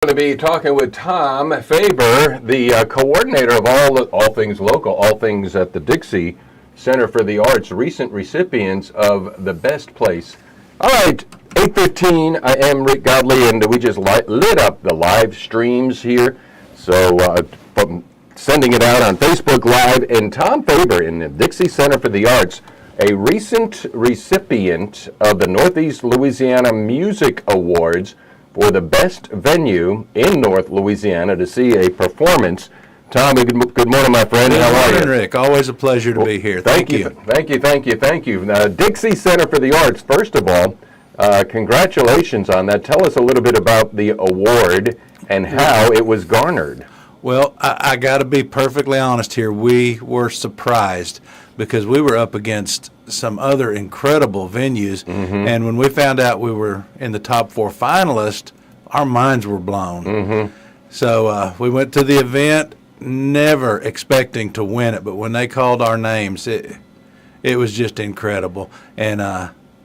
Going to be talking with Tom Faber, the coordinator of all things local, all things at the Dixie Center for the Arts, recent recipients of the Best Place. All right, 8:15. I am Rick Godley, and we just lit up the live streams here. So from sending it out on Facebook Live, and Tom Faber in the Dixie Center for the Arts, a recent recipient of the Northeast Louisiana Music Awards for the best venue in North Louisiana to see a performance. Tom, good morning, my friend. Good How are morning, you? Rick. Always a pleasure to be here. Thank you. Thank you. Now, Dixie Center for the Arts, first of all, congratulations on that. Tell us a little bit about the award and how it was garnered. Well, I got to be perfectly honest here. We were surprised because we were up against some other incredible venues, and when we found out we were in the top 4 finalists, our minds were blown. So we went to the event, never expecting to win it, but when they called our names, it was just incredible. And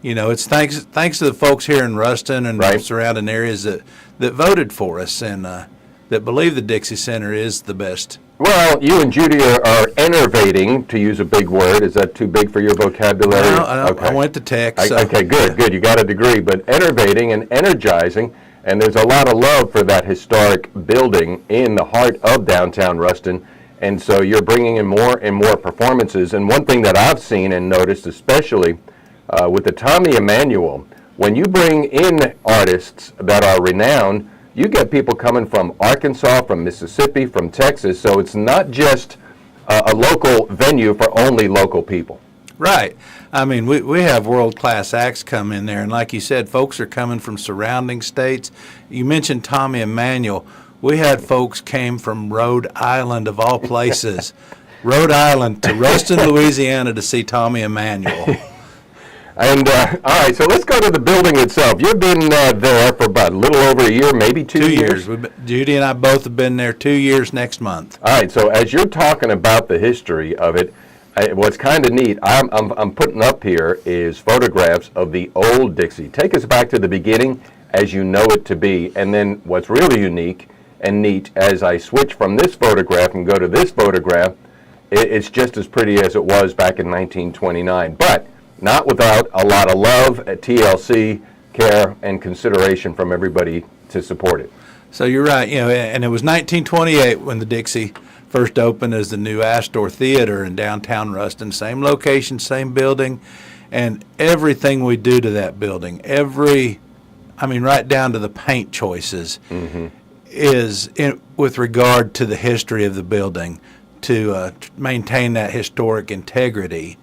it's thanks to the folks here in Ruston and the surrounding areas that voted for us and that believe the Dixie Center is the best. Well, you and Judy are innovating, to use a big word. Is that too big for your vocabulary? No, okay. I went to tech. So. Okay, good. You got a degree. But innovating and energizing, and there's a lot of love for that historic building in the heart of downtown Ruston. And so you're bringing in more and more performances. And one thing that I've seen and noticed, especially with the Tommy Emmanuel, when you bring in artists that are renowned, you get people coming from Arkansas, from Mississippi, from Texas, so it's not just a local venue for only local people. Right. I mean, we have world-class acts come in there, and like you said, folks are coming from surrounding states. You mentioned Tommy Emmanuel. We had folks came from Rhode Island, of all places, Rhode Island to Ruston, Louisiana to see Tommy Emmanuel. And all right, so let's go to the building itself. You've been there for about a little over a year, maybe 2 years. 2 years. Judy and I both have been there 2 years next month. All right, so as you're talking about the history of it, what's kind of neat, I'm putting up here is photographs of the old Dixie. Take us back to the beginning as you know it to be, and then what's really unique and neat, as I switch from this photograph and go to this photograph, it's just as pretty as it was back in 1929. But not without a lot of love, TLC, care, and consideration from everybody to support it. So you're right, and it was 1928 when the Dixie first opened as the new Astor Theater in downtown Ruston. Same location, same building, and everything we do to that building, right down to the paint choices, is with regard to the history of the building, to maintain that historic integrity.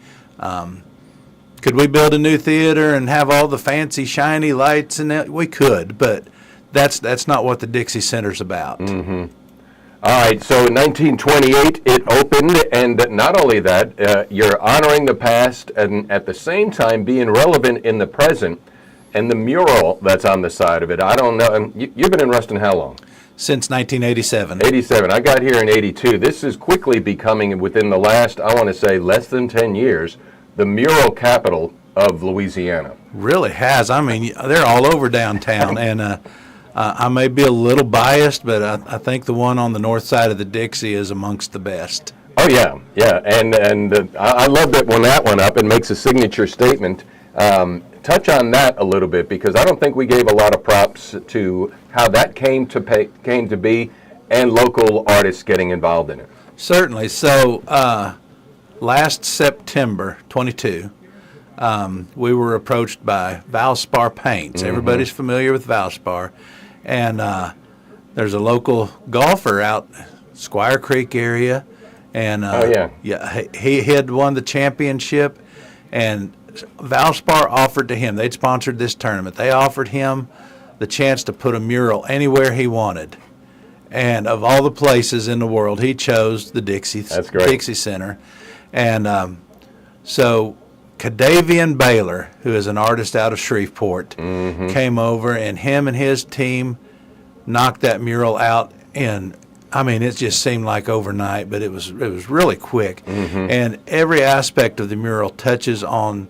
Could we build a new theater and have all the fancy, shiny lights in it? We could, but that's not what the Dixie Center's about. All right, so in 1928 it opened, and not only that, you're honoring the past and at the same time being relevant in the present, and the mural that's on the side of it. I don't know, you've been in Ruston how long? Since 1987. 87. I got here in 82. This is quickly becoming, within the last, I want to say, less than 10 years, the mural capital of Louisiana. Really has. I mean, they're all over downtown, and I may be a little biased, but I think the one on the north side of the Dixie is amongst the best. Oh yeah, and I love that when that went up, it makes a signature statement. Touch on that a little bit, because I don't think we gave a lot of props to how that came to be, and local artists getting involved in it. Certainly. So. Last September 22, we were approached by Valspar Paints. Everybody's familiar with Valspar. And there's a local golfer out Squire Creek area. And he had won the championship. And Valspar offered to him, they'd sponsored this tournament, they offered him the chance to put a mural anywhere he wanted. And of all the places in the world, he chose the Dixie Center. And so Cadavian Baylor, who is an artist out of Shreveport, came over, and him and his team knocked that mural out in, it just seemed like overnight, but it was really quick. And every aspect of the mural touches on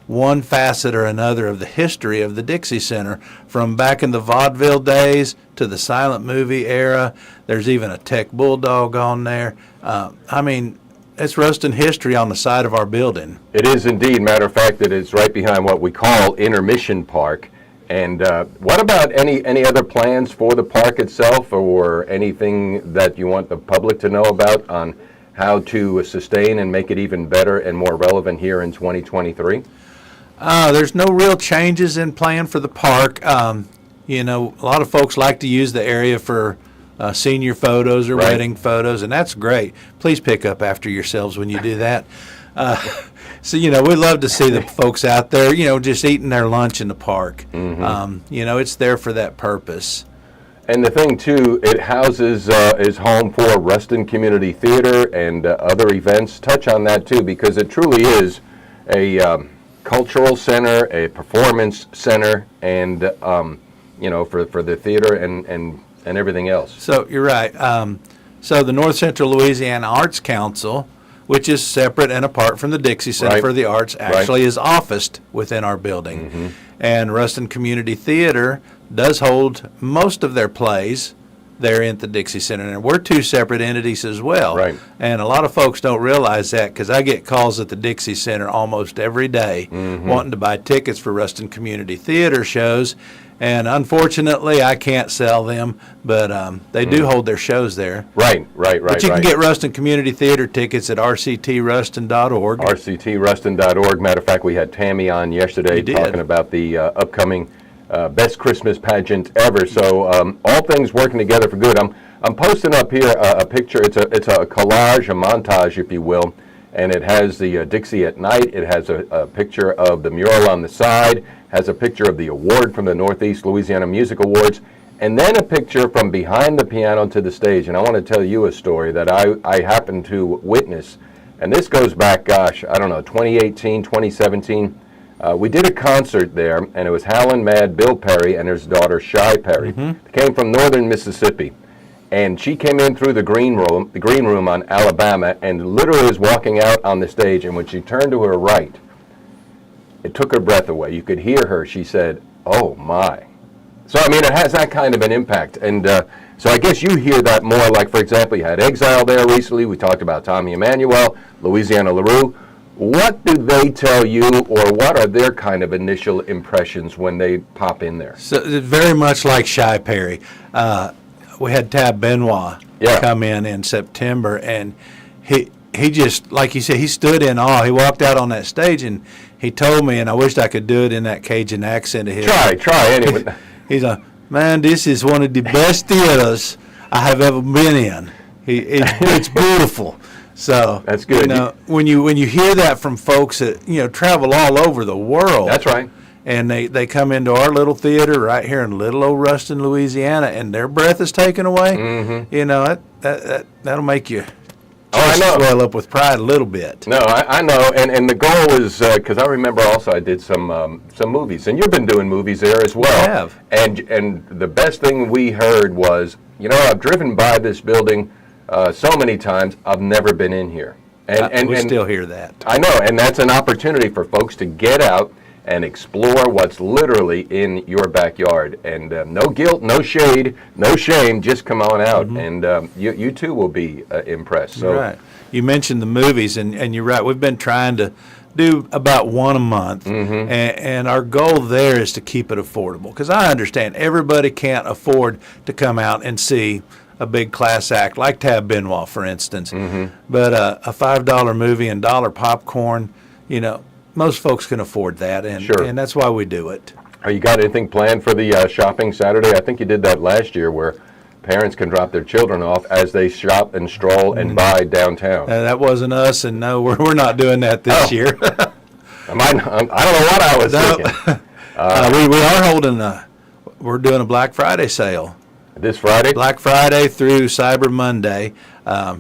one facet or another of the history of the Dixie Center, from back in the vaudeville days to the silent movie era. There's even a Tech Bulldog on there. I mean, it's Ruston history on the side of our building. It is indeed. Matter of fact, that it's right behind what we call Intermission Park. And what about any other plans for the park itself, or anything that you want the public to know about on how to sustain and make it even better and more relevant here in 2023? There's no real changes in plan for the park. You know, a lot of folks like to use the area for senior photos or Right. wedding photos, and that's great. Please pick up after yourselves when you do that. So, you know, we love to see the folks out there, you know, just eating their lunch in the park. You know, it's there for that purpose. And the thing, too, it houses, is home for Ruston Community Theater and other events. Touch on that, too, because it truly is a cultural center, a performance center, and, you know, for the theater and everything else. So you're right. So the North Central Louisiana Arts Council, which is separate and apart from the Dixie Center Right. for the Arts, actually is officed within our building. And Ruston Community Theater does hold most of their plays there at the Dixie Center. And we're two separate entities as well. Right. And a lot of folks don't realize that, because I get calls at the Dixie Center almost every day wanting to buy tickets for Ruston Community Theater shows. And unfortunately, I can't sell them, but they do hold their shows there. Right. But you can get Ruston Community Theater tickets at rctruston.org. rctruston.org. Matter of fact, we had Tammy on yesterday You did. talking about the upcoming best Christmas pageant ever. So all things working together for good. I'm posting up here a picture. It's a collage, a montage, if you will, and it has the Dixie at night. It has a picture of the mural on the side. Has a picture of the award from the Northeast Louisiana Music Awards, and then a picture from behind the piano to the stage. And I want to tell you a story that I happened to witness. And this goes back, gosh, I don't know, 2018, 2017. We did a concert there, and it was Howlin' Mad Bill Perry and his daughter Shy Perry. They came from northern Mississippi, and she came in through the green room on Alabama, and literally was walking out on the stage. And when she turned to her right, it took her breath away. You could hear her. She said, "Oh my!" So I mean, it has that kind of an impact, and so I guess you hear that more. Like, for example, you had Exile there recently. We talked about Tommy Emmanuel, Louisiana LaRue. What do they tell you, or what are their kind of initial impressions when they pop in there? So it's very much like Shy Perry. We had Tab Benoit come in September, and he just, like you said, he stood in awe. He walked out on that stage, and he told me, and I wished I could do it in that Cajun accent of his. Try anyway. He's like, "Man, this is one of the best theaters I have ever been in. It's beautiful." So That's good. You know, when you hear that from folks that, you know, travel all over the world. That's right. And they come into our little theater right here in little old Ruston, Louisiana, and their breath is taken away. You know, that'll make you I know. swell up with pride a little bit. No, I know, and the goal is, because I remember also I did some movies, and you've been doing movies there as well. I have. And the best thing we heard was, you know, I've driven by this building so many times, I've never been in here. And we still hear that. I know, and that's an opportunity for folks to get out and explore what's literally in your backyard. And no guilt, no shade, no shame, just come on out, and you too will be impressed. So. Right. You mentioned the movies, and you're right. We've been trying to do about one a month, and our goal there is to keep it affordable, because I understand everybody can't afford to come out and see a big class act like Tab Benoit, for instance. But a $5 movie and $1 popcorn, you know, most folks can afford that, and Sure. and that's why we do it. You got anything planned for the shopping Saturday? I think you did that last year, where parents can drop their children off as they shop and stroll and buy downtown. That wasn't us, and no, we're not doing that this year. I don't know what I was thinking. We are holding we're doing a Black Friday sale. This Friday? Black Friday through Cyber Monday.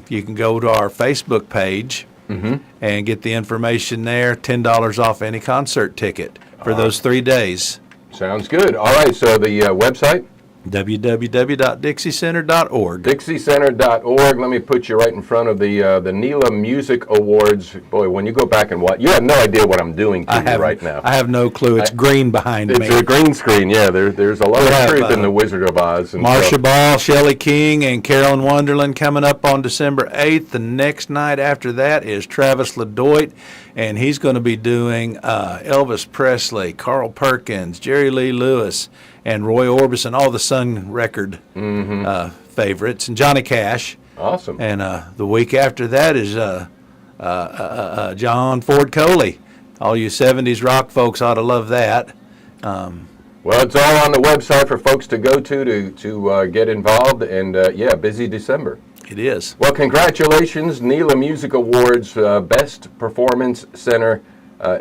You can go to our Facebook page and get the information there. $10 off any concert ticket for those 3 days. Sounds good. All right, so the website? www.dixiecenter.org. DixieCenter.org. Let me put you right in front of the NELA Music Awards. Boy, when you go back and watch, you have no idea what I'm doing to you right now. I have no clue. It's green behind me. It's a green screen, yeah. There's a lot of truth in the Wizard of Oz. And Marsha Ball, Shelley King, and Carolyn Wonderland coming up on December 8th. The next night after that is Travis LeDoit, and he's going to be doing Elvis Presley, Carl Perkins, Jerry Lee Lewis, and Roy Orbison, all the Sun record favorites, and Johnny Cash. Awesome. And the week after that is John Ford Coley. All you 70s rock folks ought to love that. Well, it's all on the website for folks to go to get involved, and busy December. It is. Well, congratulations, NELA Music Awards, Best Performance Center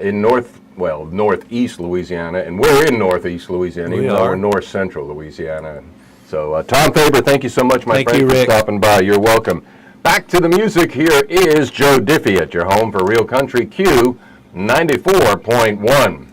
in Northeast Louisiana, and we're in Northeast Louisiana, even though we're North Central Louisiana. So, Tom Faber, thank you so much, my friend, for stopping by. You're welcome. Back to the music. Here is Joe Diffie at your home for Real Country Q 94.1.